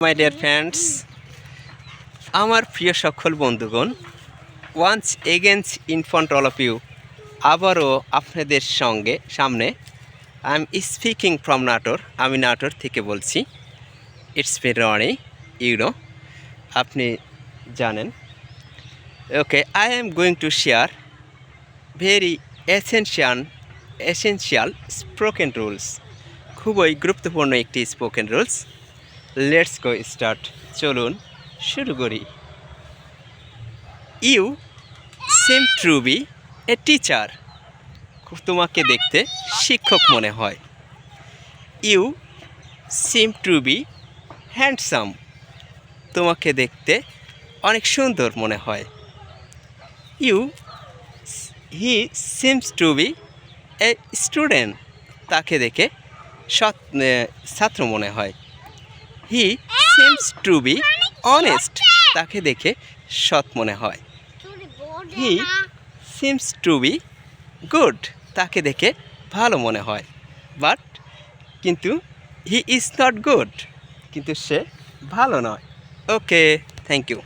My dear friends, আমার প্রিয় সকল বন্ধুগণ, once again in front all of you, আবারও আপনাদের সামনে I am speaking from Natore. আমি নাটোর থেকে বলছি। ইটস ফেব্রুয়ারি, ইউনো, আপনি জানেন। Okay, I am going to share very essential spoken rules. খুবই গুরুত্বপূর্ণ একটি spoken rules. Let's go start. চলুন শুরু করি। You seem to be a teacher. তোমাকে দেখতে শিক্ষক মনে হয়। You seem to be handsome. তোমাকে দেখতে অনেক সুন্দর মনে হয়। He seems to be a student. তাকে দেখে ছাত্র মনে হয়। He seems to be honest. তাকে দেখে সৎ মনে হয়। He seems to be good. তাকে দেখে ভালো মনে হয়। কিন্তু হি ইজ নট গুড। কিন্তু সে ভালো নয়। ওকে, থ্যাংক ইউ।